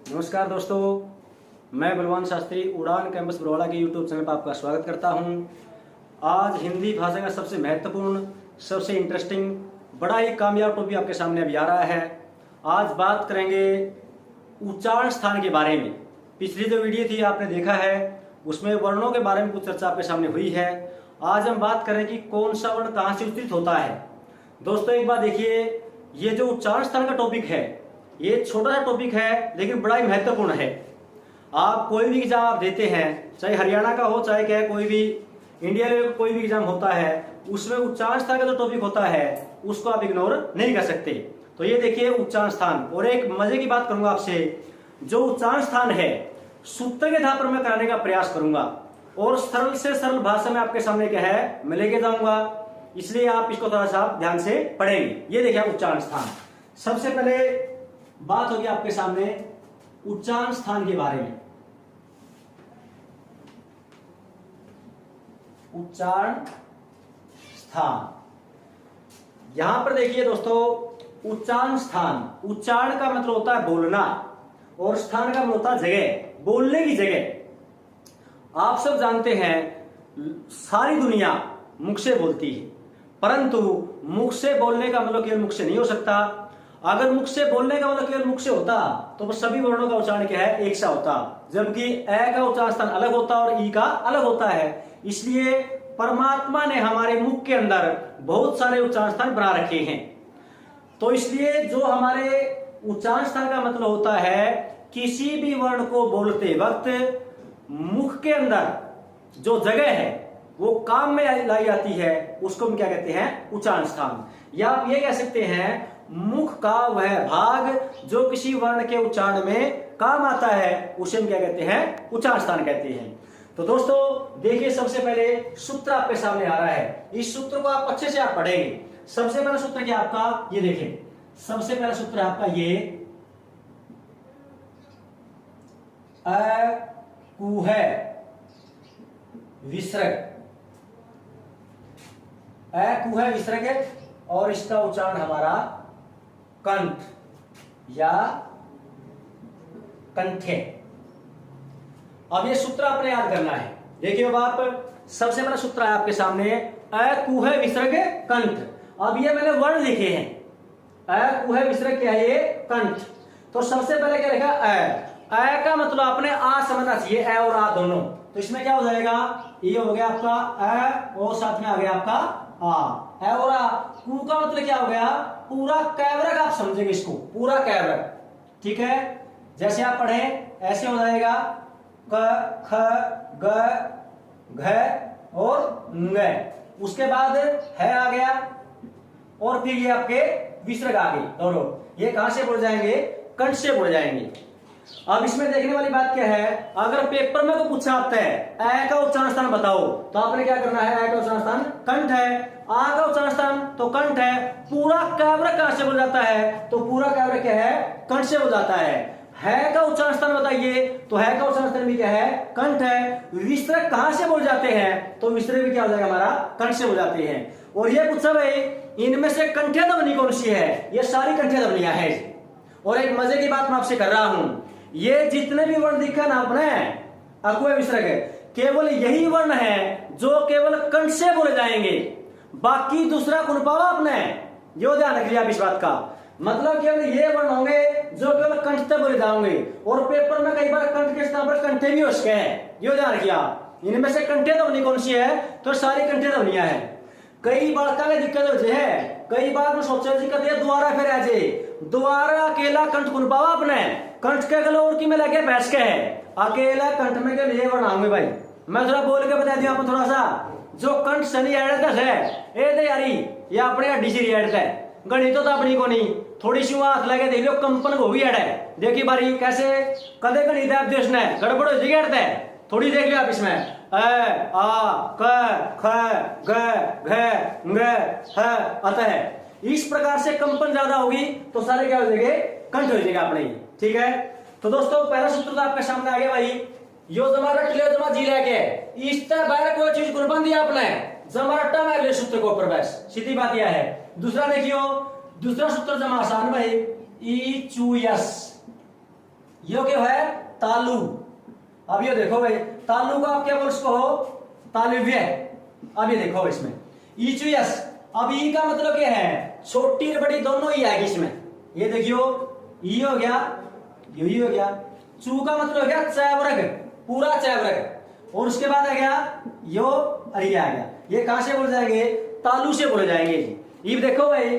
नमस्कार दोस्तों, मैं बलवान शास्त्री उड़ान कैंपस बरवाला के यूट्यूब चैनल पर आपका स्वागत करता हूं। आज हिंदी भाषा का सबसे महत्वपूर्ण, सबसे इंटरेस्टिंग, बड़ा ही कामयाब टॉपिक आपके सामने अभी आ रहा है। आज बात करेंगे उच्चारण स्थान के बारे में। पिछली जो वीडियो थी आपने देखा है, उसमें वर्णों के बारे में कुछ चर्चा आपके सामने हुई है। आज हम बात करें कि कौन सा वर्ण कहाँ से उच्चारित होता है। दोस्तों एक बात देखिए, ये जो उच्चारण स्थान का टॉपिक है, ये छोटा सा टॉपिक है लेकिन बड़ा ही महत्वपूर्ण है। आप कोई भी एग्जाम आप देते हैं, चाहे हरियाणा का हो, चाहे क्या कोई भी इंडिया लेवल का कोई भी एग्जाम होता है, उसमें उच्चारण स्थान का जो टॉपिक होता है उसको आप इग्नोर नहीं कर सकते। तो ये देखिए उच्चारण स्थान। और एक मजे की बात करूंगा आपसे, जो उच्चारण स्थान है सूत्र के आधार पर मैं कराने का प्रयास करूंगा और सरल से सरल भाषा में आपके सामने क्या है मैं लेके जाऊंगा, इसलिए आप इसको थोड़ा सा ध्यान से पढ़ेंगे। ये देखिए उच्चारण स्थान। सबसे पहले बात होगी आपके सामने उच्चारण स्थान के बारे में। उच्चारण स्थान, यहां पर देखिए दोस्तों, उच्चारण स्थान, उच्चारण का मतलब होता है बोलना और स्थान का मतलब होता है जगह, बोलने की जगह। आप सब जानते हैं सारी दुनिया मुख से बोलती है, परंतु मुख से बोलने का मतलब केवल मुख से नहीं हो सकता। अगर मुख से बोलने का मतलब केवल मुख से होता तो सभी वर्णों का उच्चारण क्या है, एक सा होता, जबकि ए का उच्चारण स्थान अलग होता और ई का अलग होता है। इसलिए परमात्मा ने हमारे मुख के अंदर बहुत सारे उच्चारण स्थान बना रखे हैं। तो इसलिए जो हमारे उच्चारण स्थान का मतलब होता है, किसी भी वर्ण को बोलते वक्त मुख के अंदर जो जगह है वो काम में लाई जाती है, उसको हम क्या कहते हैं, उच्चारण स्थान। या आप ये कह सकते हैं मुख का वह भाग जो किसी वर्ण के उच्चारण में काम आता है, उसे हम क्या कहते हैं, उच्चारण स्थान कहते हैं। तो दोस्तों देखिए, सबसे पहले सूत्र आपके सामने आ रहा है। इस सूत्र को आप अच्छे से आप पढ़ेंगे। सबसे पहला सूत्र क्या आपका, ये देखें, सबसे पहला सूत्र है आपका ये अकुह विसर्ग। अकुह विसर्ग है और इसका उच्चारण हमारा कंठ या कंठे। अब ये सूत्र आपने याद करना है। देखिए अब आप, सबसे पहला सूत्र है आपके सामने अकुह विसर्ग कंठ। अब ये मैंने वर्ण लिखे हैं, अकुह विसर्ग क्या है, ये कंठ। तो सबसे पहले क्या लिखा, अ का मतलब आपने आ समझना चाहिए, अ और आ दोनों। तो इसमें क्या हो जाएगा, ये हो गया आपका अ और साथ में आ गया आपका आ, है और आ। कु का मतलब क्या हो गया, पूरा कैवरक आप समझेंगे इसको, पूरा कैवरक। ठीक है, जैसे आप पढ़े ऐसे हो जाएगा क ख ग घ और ng। उसके बाद है आ गया और फिर ये आपके विसर्ग आ गई दोनों। ये कहां से बोल जाएंगे, कंठ से बोल जाएंगे। अब इसमें देखने वाली बात क्या है, अगर पेपर में को पूछा आपसे ए का उच्चारण स्थान बताओ, तो आपने क्या करना है, ए का उच्चारण स्थान कंठ है, आ का उच्चारण स्थान तो कंठ है, पूरा कैवरक कहां से बोल जाता है, तो पूरा कैवरक क्या है, कंठ से बोल जाता है का उच्चारण स्थान बताइए, तो है का उच्चारण स्थान भी क्या है, कंठ है। विसर्ग कहां से बोल जाते हैं, तो विसर्ग भी क्या हो जाएगा हमारा, कंठ से बोल जाते हैं। और ये पूछा भाई इनमें से कंठे ध्वनि कौन सी है, ये सारी कंठे ध्वनियां हैं। और एक मजे की बात मैं आपसे कर रहा हूं, ये जितने भी वर्ण दिखा ना आपने अकुह विसर्ग, केवल यही वर्ण है जो केवल कंठ से बोले जाएंगे, बाकी दूसरा कुनपावा आपने, यो ध्यान रखिए आप इस बात का। मतलब केवल ये वर्ण होंगे जो केवल कंठ से बोले जाएंगे, और पेपर में कई बार कंठ के स्थान पर कंठे भी हो सके हैं, यो ध्यान रखिए आप। इनमें से कंठे ध्वनि कौन सी है, तो सारी कंठे ध्वनियां हैं। कई बार का दिक्कत हो है, कई बार में सोचा दिक्कत है दोबारा फिर ऐसे दोबारा अकेला कंठ कुनपावा आपने, कंठ के गले और की में लगे बैठ के है, अकेला कंठ में के लिए बनाऊंगे भाई। मैं थोड़ा बोल के बता दिया आपको थोड़ा सा, जो कंठ शनि ऐड है ए दे यारी, ये अपने हड्डी से ऐड है, गणित तो अपनी को नहीं, थोड़ी सी हाथ लगे देख लो कंपन को भी ऐड है। देखिए बारी कैसे कदे गणित है देश ने गड़बड़ हो जाएगी, ऐड है थोड़ी, देख लिया आप इसमें अ आ क ख ग घ ng ह अतः। इस प्रकार से कंपन ज्यादा होगी तो सारे क्या हो जाएंगे, कंठ हो जाएगा अपने। ठीक है, तो दोस्तों पहला सूत्र तो आपके सामने आ गया भाई, यो जमा रट ले जमा जी लेके, इस तरह बाहर कोई चीज कुर्बान दिया आपने, जमा रट्टा में अगले सूत्र को ऊपर बस, सीधी बात यह है। दूसरा देखियो, दूसरा सूत्र जमा आसान भाई, ई चू यस, यो क्या है तालु। अब ये देखो भाई तालु को आप क्या बोल सकते हो तालव्य। अब ये देखो इसमें ईचुयस। अब ई का मतलब क्या है छोटी और बड़ी दोनों ही आएगी इसमें। ये देखियो ई हो गया यही हो गया। चू का मतलब हो गया चैवर्ग पूरा चैवर्ग। और उसके बाद आ गया यो अरे आ गया। ये कहां से बोल जाएंगे तालु से बोले जाएंगे जी। ये देखो भाई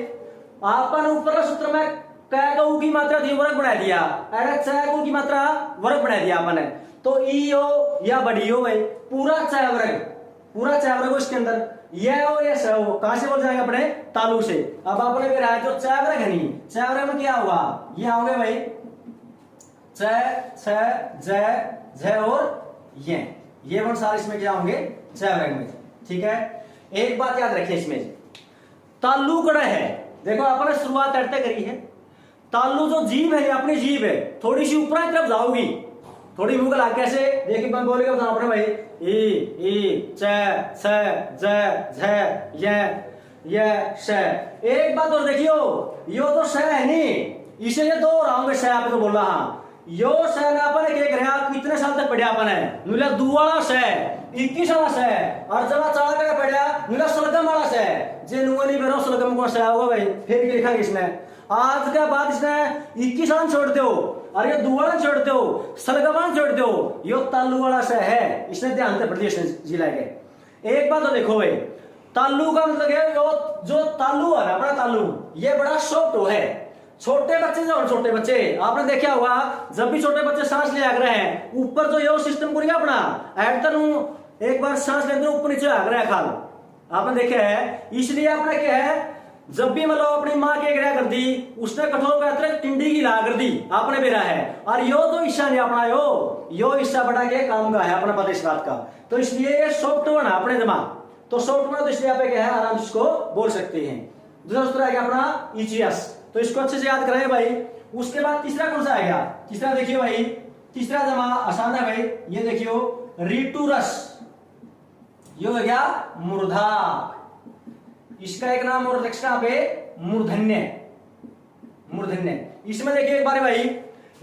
आपन ऊपर सूत्र में कै गौ की मात्रा थी वर्ग बना दिया अरे चै गौ की मात्रा वर्ग बना दिया अपन ने। तो ई हो या बड़ी हो भाई पूरा चैवर्ग हो इसके अंदर ये हो ये स हो कहां से बोल जाएंगे अपने तालु से। अब आपने भी रहा जो चैवर्ग है नहीं चैवर्ग में क्या हुआ ये आओगे भाई च छ ज और ये वन सारे इसमें क्या होंगे चैवर्ग में। ठीक है एक बात याद रखिए इसमें तालु कड़ा है देखो आपने शुरुआत करते करी है। तालु जो जीभ है अपनी जीभ है थोड़ी सी ऊपर की तरफ जाओगी थोड़ी मुंह ला कैसे देखिए मैं बोलेगा अपने भाई ई च छ ज ये श। एक बात और देखियो यो तो श है नहीं इसे ये दो रहोगे श आप तो बोल रहा यो श ने अपन क्या कराया कितने साल तक पढ़िया अपन है नुला दू वाला श 21 वाला श और जब चढ़ा कर पढ़िया नुला सलगम वाला श जे नुआ नहीं बेरो सलगम कौन सा होगा भाई फिर लिखा इसने आज के बाद इसने 21 वाला छोड़ दो और ये दू वाला छोड़ दो सलगम छोड़ दो यो तालु वाला श है इसने ध्यान से प्रदेश जिला के। एक बात तो देखो भाई तालु का मतलब है जो तालु है अपना तालु ये बड़ा सॉफ्ट है। छोटे बच्चे जो छोटे बच्चे आपने देखा होगा जब भी छोटे बच्चे सांस ले आग रहे हैं ऊपर जो यो सिस्टम को अपना एडर एक बार सांस लेते ऊपर नीचे आग रहा है खाल आपने देखा है। इसलिए आपने क्या है जब भी मतलब अपनी माँ के ग्रह कर दी उसने कठोर का टिंडी की ला कर दी आपने भी रहा है और यो तो हिस्सा नहीं अपना यो हिस्सा बढ़ा के काम का है अपना पता इस बात का। तो इसलिए ये सॉफ्टवेयर है अपने दिमाग तो सॉफ्टवेयर तो इसलिए आप क्या है आराम से इसको बोल सकते हैं। दूसरा सूत्र आ गया अपना इचियस तो इसको अच्छे से याद कराए भाई। उसके बाद तीसरा कौन सा आएगा तीसरा देखियो भाई तीसरा जमा आसान है भाई ये देखियो रिटूरस ये हो गया मूर्धा इसका एक नाम और एक्स्ट्रा पे मूर्धन्य इसमें देखिए एक बार भाई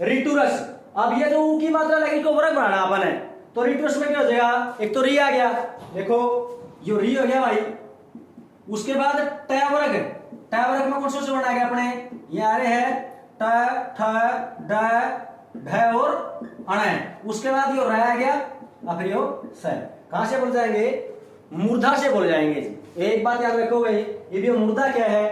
रिटूरस। अब ये जो ऊ की मात्रा लगी को वर्ग बनाना अपन है तो रिटूरस में क्या हो जाएगा एक तो री आ गया देखो यो री हो गया भाई। उसके बाद ट वर्ग में कौन सा से बनाया गया अपने ये आ रहे हैं ट ठ ड ढ और अण। उसके बाद यो रह आ गया और फिर यो स कहां से बोल जाएंगे मूर्धा से बोल जाएंगे। एक बात याद रखो भाई ये भी मुर्दा क्या है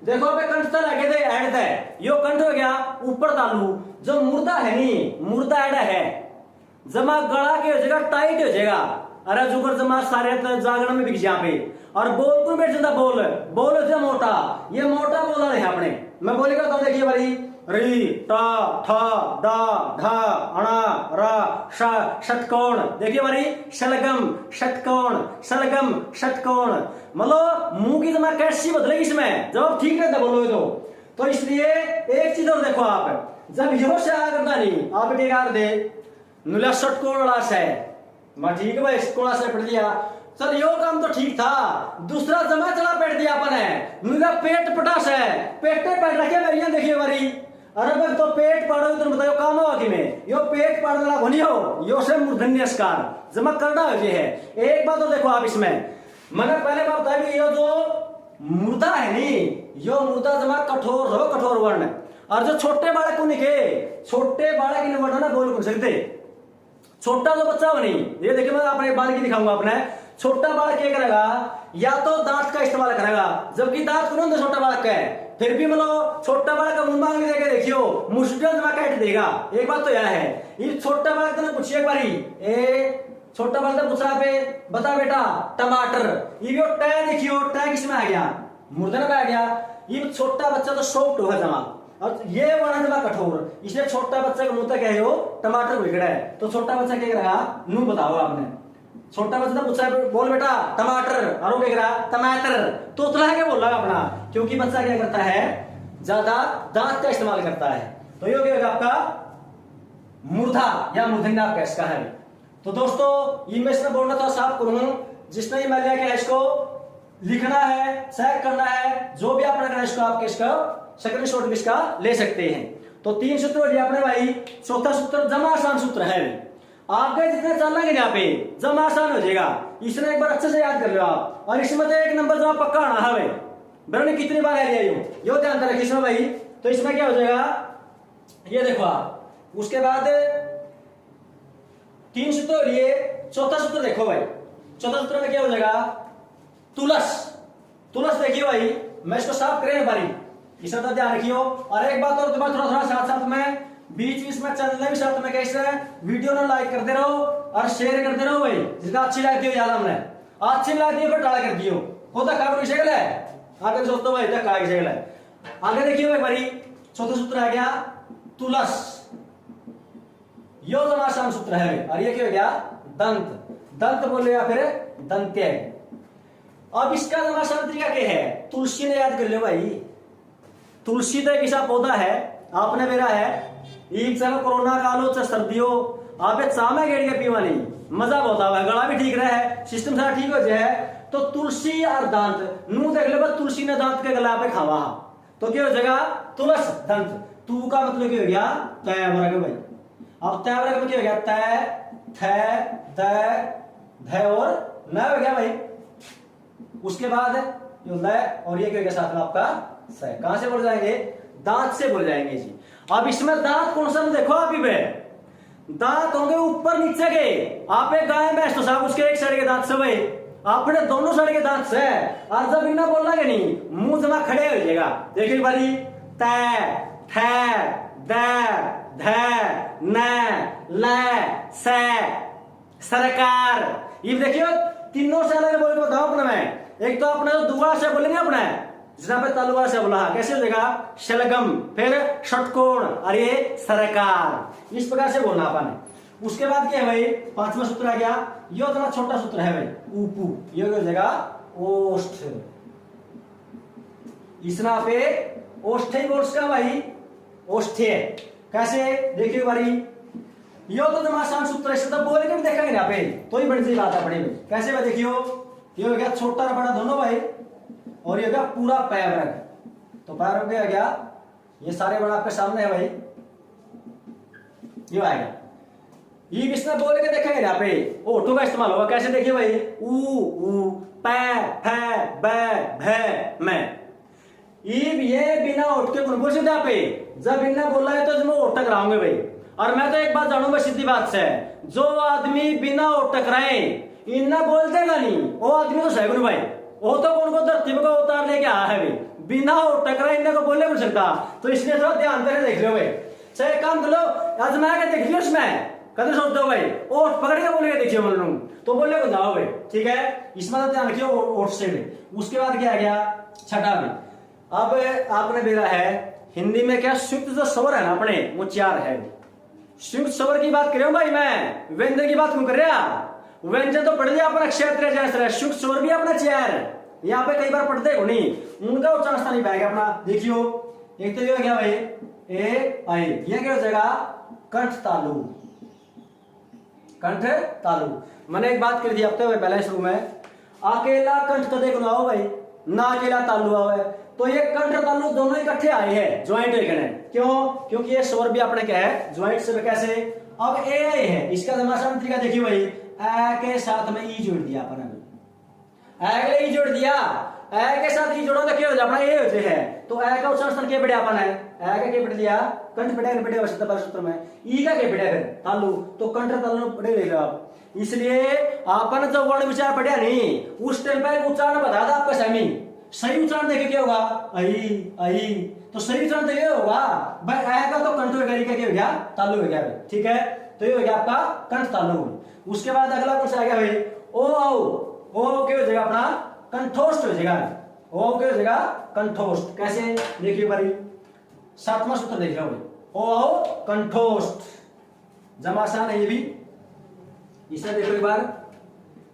देखो अबे कंठ तो लगे थे ऐड थे यो कंठ हो गया ऊपर तालु जो मुर्दा है नहीं मुर्दा ऐड है जमा गला के हो जाएगा टाइट हो जाएगा अरे जुगर जमा सारे जागरण में बिक यहाँ पे और बोल को बैठ जाता बोल से मोटा ये मोटा बोला है अपने मैं बोलेगा तो देखिए भाई री टा थ ड ढ अण र श षटकोण देखिए भाई शलगम षटकोण मतलब मुंह की जमा कैसी बदलेगी इसमें जब आप ठीक रहता बोलोगे तो इसलिए एक चीज और देखो आप जब यो से आ करता नहीं आप क्या कर दे नुला षटकोण वाला से मैं ठीक है भाई षटकोण से पढ़ दिया सर यो काम तो ठीक था दूसरा जमा चला पेट दिया अपन है नुला पेट पटास है पेटे पेट रखे मेरिया देखिए भाई अरे भाई तो पेट पाड़ोगे तो बताओ काम होगा कि में यो पेट पाड़ना बनी हो यो से मूर्धन्यस्कार जमा करना हो है। एक बात तो देखो आप इसमें मैंने पहले बात बताई ये जो मुर्दा है नहीं यो मुर्दा जमा कठोर वर्ण और जो छोटे बालक को निके छोटे बालक के वर्ण ना बोल सकते छोटा जो बच्चा बनी ये देखिए मैं अपने बालक दिखाऊंगा अपने छोटा बालक क्या करेगा या तो दांत का इस्तेमाल करेगा जबकि दांत कौन होता छोटा बालक का है फिर भी मतलब छोटा बालक का मुंह मांग देके देखियो मुश्किल जमा काट देगा। एक बात तो यह है ये छोटा बालक ने पूछिए एक बारी छोटा बालक ने पूछा पे बता बेटा टमाटर ये ट देखियो ट किसमें आ गया मूर्धन में आ गया। ये छोटा बच्चा तो सॉफ्ट होगा जमा और ये वाला जमा कठोर इसलिए छोटा बच्चा का मुंह तक है वो टमाटर बिगड़ा है तो छोटा बच्चा क्या करेगा नू बताओ आपने छोटा बच्चा पूछा बोल बेटा टमाटर और वो क्या कह रहा टमाटर तो उतना क्या बोल रहा अपना क्योंकि बच्चा क्या करता है ज्यादा दांत का इस्तेमाल करता है तो ये होगा आपका मूर्धा या मूर्धन्य आपका इसका है। तो दोस्तों ये मैं इसमें बोलना था साफ करूं जिसने ये मैं लिया इसको लिखना है चेक करना है जो भी आपने करना इसको आपके इसका सेकंड शॉट इसका ले सकते हैं। तो 3 सूत्र हो गया अपने भाई। चौथा सूत्र जमा आसान सूत्र है। आगे जितने चलेंगे यहाँ पे जमा आसान हो जाएगा। इसने एक बार अच्छे से याद कर लो आप, और इसमें तो एक नंबर जवाब पक्का आना है भाई। मैंने कितनी बार है यो ध्यान रखिए इसमें भाई। तो इसमें क्या हो जाएगा, ये देखो आप, उसके बाद 3 सूत्र लिए। चौथा सूत्र देखो भाई, चौथा सूत्र में क्या हो जाएगा, तुलस। तुलस देखिए भाई, मैं इसको साफ करें बारी, इसका तो ध्यान रखियो। और एक बात और तुम्हें थोड़ा साथ साथ में बीच में चलने भी साथ में कैसे वीडियो ना लाइक करते रहो और शेयर करते रहो भाई। जिसका अच्छी लगती हो याद हमने अच्छी लगती है फिर टाला कर दियो, होता काम विषय गल है। आगे सोचते भाई का विषय गल है। आगे देखिए भाई बारी, चौथा सूत्र आ गया तुलस। यो तो आसान सूत्र है। और ये क्या हो गया, दंत। दंत बोले या फिर दंत्य। अब इसका आसान तरीका क्या है, तुलसी ने याद कर लो भाई। तुलसी तो एक ऐसा पौधा है, आपने मेरा है एक समय कोरोना कालो च सर्दियों आप चामे गेड़ के पीवा नहीं, मजा बहुत आवा, गला भी ठीक रहा है, सिस्टम सारा ठीक हो जाए। तो तुलसी और दांत नू देख लो, तुलसी ने दांत के गला पे खावा, तो क्या हो जाएगा, तुलस दंत। तू का मतलब क्या हो गया, तय वर्ग भाई। अब तय वर्ग में क्या हो गया, तय थ द और न हो गया भाई। उसके बाद लय और ये क्या हो गया साथ में आपका स। कहां से बोल जाएंगे, दांत से बोल जाएंगे जी। अब इसमें दांत कौन सा देखो आप ही पे, दांत होंगे ऊपर नीचे के। आप एक गाय भैंस तो साहब उसके एक साइड के दांत से भाई, आपने दोनों साइड के दांत से। और जब इन्ना बोलना के नहीं, मुंह जमा खड़े हो जाएगा। देखिए बारी, त थ द ध न ल स सरकार। ये देखियो तीनों से अलग बोल के बताओ अपने में। एक तो अपने दुआ से बोलेंगे अपने, जिसना पे तलवार से बोला कैसे हो जाएगा, शलगम, फिर षटकोण और ये सरकार। इस प्रकार से बोलना अपन। उसके बाद क्या है भाई, पांचवा सूत्र आ गया। ये उतना छोटा सूत्र है भाई, ऊपू। ये हो जाएगा ओष्ठ। इसना पे ओष्ठ ही बोल का भाई, ओष्ठे। कैसे देखिए भाई, यो तो तुम्हारा आसान सूत्र है, तो बोल के भी देखेंगे यहाँ पे तो ही बड़ी सी बात है पड़ी में। कैसे भाई देखियो, ये हो गया छोटा और बड़ा दोनों भाई, और ये हो गया पूरा पैर वर्ग। तो पैर हो गया, ये सारे बड़ा आपके सामने है भाई, ये आएगा। ये इसमें बोल के देखेंगे यहाँ पे ओठों का इस्तेमाल होगा। कैसे देखिए भाई, ऊ पै फै बै भै मैं। ये बिना ओठ के कौन बोल सकते यहाँ पे, जब इन्हें बोला है तो इसमें ओठ टकराओगे भाई। और मैं तो एक बात जानूंगा सीधी बात से, जो आदमी बिना ओठ टकराए इन्हें बोल देगा नहीं, वो आदमी तो सही भाई। वो तो कौन को धरती को उतार लेके आया है भाई, बिना ओठ टकराए इन्हें को बोले नहीं सकता। तो इसलिए थोड़ा ध्यान देकर देख लो भाई। चाहे काम कर लो, आजमा के देख लियो इसमें, कदर सोच दो भाई, ओठ पकड़ के बोले देखिए बोल रहा हूँ तो बोले को जाओ भाई, ठीक है। इसमें तो ध्यान रखियो ओठ से भी। उसके बाद क्या आ गया, छठा में। अब आपने मेरा है हिंदी में क्या, संयुक्त जो स्वर है ना अपने वो 4 है। संयुक्त स्वर की बात कर रहा हूं भाई मैं, व्यंजन की बात क्यों कर रहा। व्यंजन तो पढ़ लिया अपना क्षेत्र जैसे, संयुक्त स्वर भी अपना 4 है। यहाँ पे कई बार पढ़ते हो नहीं, उनका उच्चारण नहीं पाएगा अपना। देखियो एक तो ये हो गया भाई ए आई, ये क्या हो जाएगा, कंठ तालु। कंठ तालु मैंने एक बात कर दी हफ्ते हुए पहले शुरू में, अकेला कंठ कदे को ना हो भाई, ना अकेला तालु आवे। तो ये कंठ तालु दोनों इकट्ठे आए हैं, ज्वाइंट है। क्यों, क्योंकि ये स्वर भी अपने क्या है, ज्वाइंट से। कैसे, अब ए आई है, इसका आसान तरीका देखिए भाई, ए के साथ में ई जोड़ दिया अपन, ए ई जोड़ दिया, ए के साथ ई जोड़ो तो क्या हो जाए अपना ए होते हैं। तो ए का उच्चारण क्या बढ़िया अपन है, ए का क्या बढ़ दिया, कंठ बढ़िया बढ़िया वैसे तो सूत्र में ई का क्या बढ़िया फिर तालु, तो कंठ तालु बढ़िया देख लो आप। इसलिए अपन जो वर्ण विचार पढ़िया नहीं, उस टाइम पे उच्चारण बता था आपका सही। सही उच्चारण देखे क्या होगा, आई आई, तो सही उच्चारण तो ये होगा भाई, ए का तो कंठ वगैरह का क्या हो गया, तालु हो गया, ठीक है। तो ये हो गया आपका कंठ तालु। उसके बाद अगला कौन सा आ गया भाई, ओ आओ, ओ क्या हो जाएगा अपना, कंठोष्ठ हो जाएगा। ओ क्या हो जाएगा, कंठोष्ठ। कैसे देखिए भाई, 7वां सूत्र देख लो भाई, ओ आओ कंठोष्ठ। जमा आसान है ये भी, इसे देखो एक बार,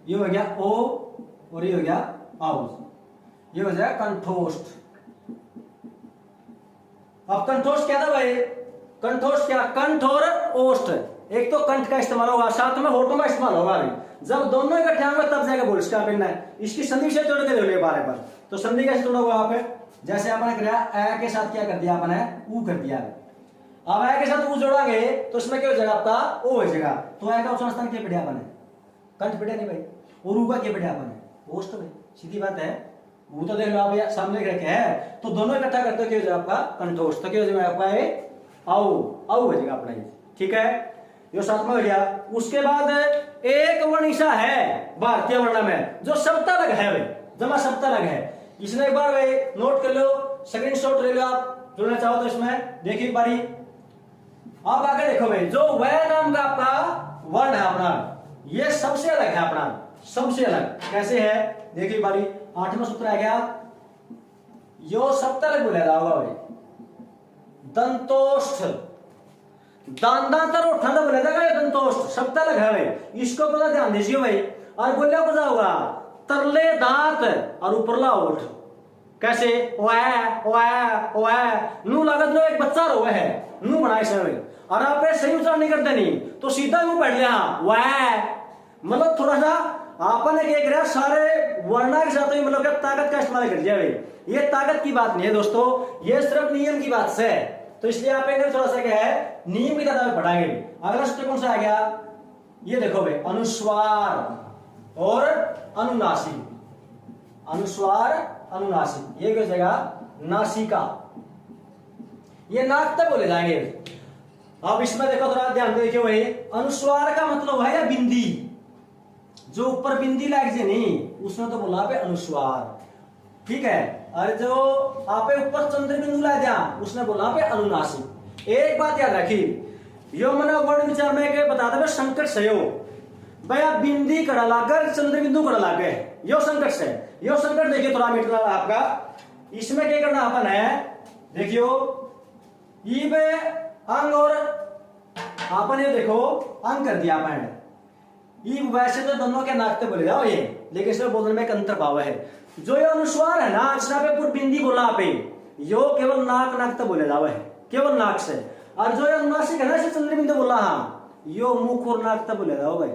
ये हो गया ओ और ये हो गया आओ, ये हो जाएगा कंठोष्ठ। अब कंठोष्ठ क्या था भाई, कंठोष्ठ क्या, कंठ और ओष्ठ, एक तो कंठ का इस्तेमाल होगा, साथ में होठों का इस्तेमाल होगा भाई। जब दोनों इकट्ठे होंगे तब जाएगा बोल, इसका बिना है। इसकी संधि से जोड़ के ले बार बार, तो संधि कैसे जोड़ा होगा आप, जैसे आपने किया ए के साथ क्या कर दिया आपने, ऊ कर दिया। अब ऐ के साथ ऊ जोड़ांगे तो इसमें क्या हो जाएगा आपका ओ हो जाएगा। तो ऐ का उच्चारण स्थान क्या बढ़ियापन है, कंठ बढ़िया नहीं भाई, और ऊ का क्या बढ़ियापन है, ओष्ठ भाई, सीधी बात है। वो तो देख लो आप सामने रखे हैं, तो दोनों इकट्ठा करते हो क्या हो जाएगा आपका कंठोष्ठ, तो क्या हो जाएगा आपका ये औ हो जाएगा अपना ये, ठीक है। ये सातवां हो गया। उसके बाद एक वर्णिशा है भारतीय वर्ण में जो सप्तक है भाई, जमा सप्तक है। इसने एक बार भाई नोट कर लो, सेकंड शॉट ले लो आप, जोड़ना चाहो तो इसमें देखिए एक बारी आप आगे देखो भाई, जो वह नाम का आपका वर्ण है अपना, ये सबसे अलग है अपना, सबसे अलग कैसे है देखिए एक बारी। 8वां सूत्र आ गया, यो सप्तक बोलेगा होगा भाई, दंतोष्ठ, दांतांतर और ठंड बोलेगा ये दंतोष्ठ सप्तक है भाई, इसको पता ध्यान दीजिए भाई। और बोलिया पता होगा तरले दांत और ऊपरला ओठ, कैसे नू लागत लो एक बच्चा रोवे है, नू बनाए से और आप सही उच्चारण नहीं करते नहीं तो सीधा मुंह पढ़ लिया वह, मतलब थोड़ा सा आपने क्या करा सारे वर्णा के साथ मतलब क्या ताकत का इस्तेमाल कर दिया भाई। ये ताकत की बात नहीं है दोस्तों, ये सिर्फ नियम की बात से, तो इसलिए आप थोड़ा सा क्या है नियम की तरह पढ़ाएंगे। अगला सूत्र कौन सा आ गया, ये देखो भाई अनुस्वार और अनुनासिक, अनुस्वार अनुनासिक, ये क्या हो जाएगा नासिका, ये नाक तक बोले जाएंगे। अब इसमें देखो थोड़ा ध्यान देखिए भाई, अनुस्वार का मतलब है या बिंदी, जो ऊपर बिंदी लाग जे नहीं उसने तो बोला पे अनुस्वार, ठीक है। और जो आपे ऊपर चंद्र बिंदु ला दिया उसने बोला पे अनुनासिक। एक बात याद रखिए, यो मना वर्ण विचार में के बता दे संकट से हो भाई, आप बिंदी कड़ा लाकर चंद्र बिंदु कड़ा लागे यो संकट से, यो संकट देखिए थोड़ा मिट रहा आपका। इसमें क्या करना अपन है देखियो, ईब अंग और आपन ये देखो अंग कर दिया अपन, ईब वैसे तो दोनों के नाकते बोले जाओ ये, लेकिन इसमें बोलने में एक अंतर भाव है। जो ये अनुस्वार है ना जिसना पे पूरी बिंदी बोला पे, यो केवल नाक नाक तक बोले जाओ है, केवल नाक से। और जो ये अनुनासिक है ना इसे चंद्र बिंदु बोला हाँ, यो मुख और नाक तक बोले जाओ भाई,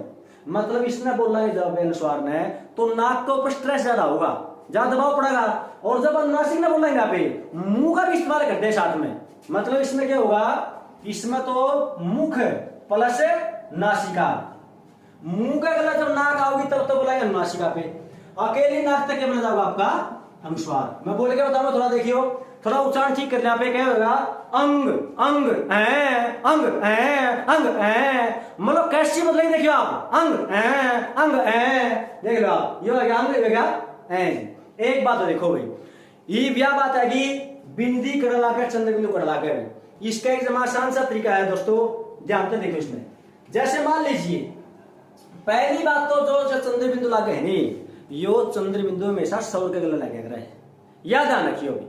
मतलब इसने बोलना है जब अनुस्वार ने तो नाक के ऊपर स्ट्रेस ज्यादा होगा, ज्यादा दबाव पड़ेगा। और जब अनुनासिक ने बोलना है यहाँ पे मुंह का भी इस्तेमाल करते हैं साथ में, मतलब इसमें क्या होगा, इसमें तो मुख प्लस नासिका, मुंह का गला जब नाक आओगी तब तो बोला अनुनासिका पे, अकेली नाक तक बना जाएगा आपका अनुस्वार। मैं बोल के बताऊंगा थोड़ा देखियो, थोड़ा उच्चारण ठीक कर ले, पे क्या होगा अंग अंग अंग अंग, मतलब कैसी बदलेंगे देखियो आप, अंग देख लो आप, ये हो गया अंग, हो गया एक बात तो देखो भाई, ये क्या बात है कि बिंदी कड़ लाकर चंद्र बिंदु कड़ लाकर, इसका एक आसान सा तरीका है दोस्तों, ध्यान से देखो इसमें। जैसे मान लीजिए पहली बात तो जो चंद्र बिंदु लागे है नहीं, यो चंद्र बिंदु हमेशा सवर के गले लगे रहे, याद ध्यान रखियो भी,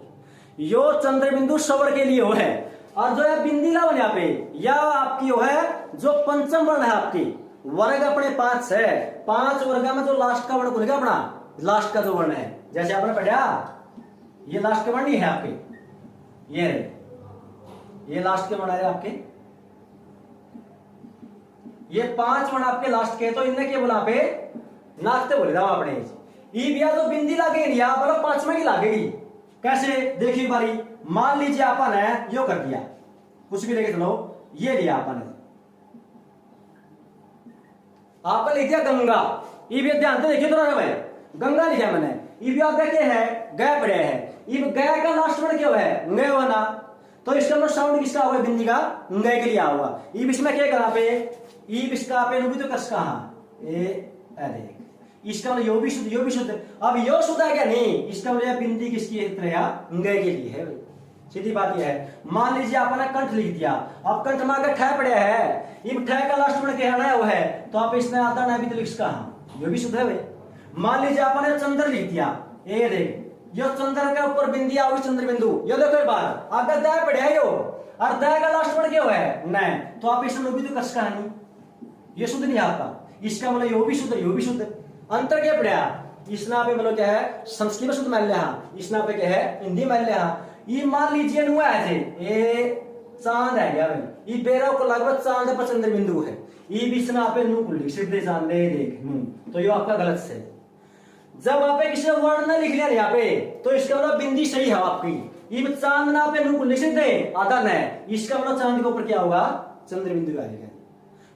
यो चंद्र बिंदु सवर के लिए हो है। और जो है बिंदी लावन यहाँ पे या आपकी हो है जो पंचम वर्ण है आपकी, वर्ग अपने 5 है, 5 वर्ग में जो लास्ट का वर्ण खुलेगा अपना, लास्ट का जो वर्ण है, जैसे आपने पढ़ा ये लास्ट के वर्ण ही है आपके, ये लास्ट के वर्ण है आपके, ये 5 वर्ण आपके लास्ट के, तो इनने क्या बोला पे नाकते बोले था आपने, ई बिया तो बिंदी लागेगी या मतलब 5वां की लागेगी, कैसे देखिए बारी, मान लीजिए अपन है यो कर दिया, कुछ भी लेके चलो, ये लिया अपन ने, आपने लिख दिया गंगा, ई भी ध्यान से देखिए थोड़ा भाई, गंगा लिखा मैंने, ई भी आपका क्या है गय पड़े है, ई गय का लास्ट वर्ड क्या है गय होना, तो इसका मतलब साउंड किसका होगा बिंदी का गय के लिए होगा। ई इसमें क्या करा पे, ई इसका पे भी तो कस कहा ए देख, इसका मतलब यो भी शुद्ध, यो भी शुद्ध। अब यो शुद्ध है क्या नहीं, इसका मतलब बिंदी किसकी गय के लिए है, सीधी बात यह है। मान लीजिए आपने कंठ लिख दिया, अब कंठ में अगर ठह पड़े है, ये ठह का लास्ट में क्या है वो है, तो आप इसमें आता ना भी तो लिख कहा यो भी शुद्ध है भाई। मान लीजिए आपने चंद्र लिख दिया, ये देख यो चंद्र के ऊपर बिंदी आओगी चंद्र बिंदु, यो देखो बात अगर दया पड़े है यो, और दया का लास्ट वर्ड क्या है न, तो आप इसमें भी तो कस कहानी, ये शुद्ध नहीं आपका, इसका मतलब यो भी शुद्ध, यो भी शुद्ध। अंतर क्या पड़ा, इसना पे मतलब क्या है संस्कृत में शुद्ध मान लिया, इसना पे क्या है हिंदी मान लिया। ये मान लीजिए नुआ है ये चांद है क्या भाई, ये बेरा को लगभग चांद पर चंद्र बिंदु है, ये भी इसना पे नू कुल सीधे चांद देख नू, तो ये आपका गलत से। जब आप किसी वर्ण ने लिख लिया यहाँ पे तो इसका मतलब बिंदी सही है आपकी, इब चांदना पे नूक लिख दे आधा न, इसका मतलब चांद के ऊपर क्या होगा, चंद्र बिंदु आएगा।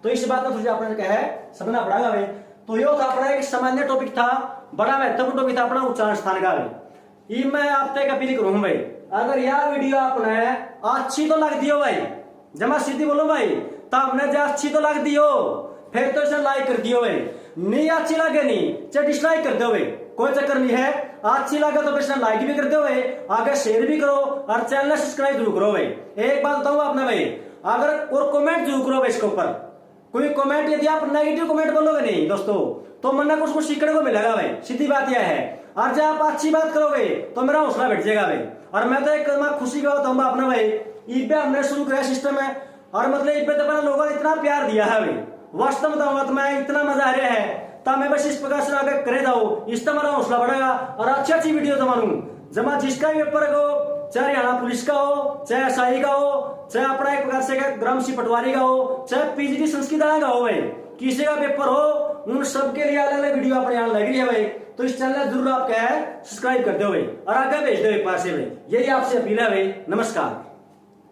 तो इस बात में तुझे आपने क्या है समझना पड़ेगा भाई। तो यो था अपना एक सामान्य टॉपिक था, बड़ा महत्वपूर्ण टॉपिक था अपना उच्चारण स्थान का भाई। ये मैं आपसे एक अपील करूं भाई, अगर यह वीडियो आपने अच्छी तो लग दियो भाई, जमा सीधी बोलो भाई, तो हमने जो अच्छी तो लग दियो फिर तो इसे लाइक कर दियो भाई, नहीं अच्छी लगे नहीं चाहे डिसलाइक कर दो भाई, कोई चक्कर नहीं है। अच्छी लगे तो फिर लाइक भी कर दो भाई, आगे शेयर भी करो और चैनल सब्सक्राइब जरूर करो भाई। एक बात बताऊं आपने भाई, अगर और कमेंट जरूर करो भाई इसके ऊपर, कोई कमेंट यदि आप नेगेटिव कमेंट बोलोगे नहीं दोस्तों तो मन को कुछ सीखने को मिलेगा भाई, सीधी बात यह है। और जब आप अच्छी बात करोगे तो मेरा हौसला बढ़ जाएगा भाई। और मैं तो एक खुशी का बताऊंगा अपना भाई, ईद पे हमने शुरू किया सिस्टम है, और मतलब ईद पे तो अपना लोगों ने इतना प्यार दिया है भाई, वास्तव में बताऊंगा तो मैं इतना मजा आ रहा है, तब मैं बस इस प्रकार से आगे करे जाओ, इस तरह मेरा हौसला बढ़ेगा और अच्छी वीडियो तो मानू जमा जिसका भी पेपर हो, चाहे हरियाणा पुलिस का हो, चाहे एसआई का हो, चाहे अपना एक प्रकार से ग्राम सी पटवारी का हो, चाहे पीजीटी संस्कृत का हो भाई, किसी का पेपर हो, उन सबके लिए अलग अलग वीडियो अपने यहाँ लग रही है भाई। तो इस चैनल जरूर आप क्या है सब्सक्राइब कर दो भाई और आगे भेज दो एक बार से भाई, यही आपसे अपील है भाई। नमस्कार।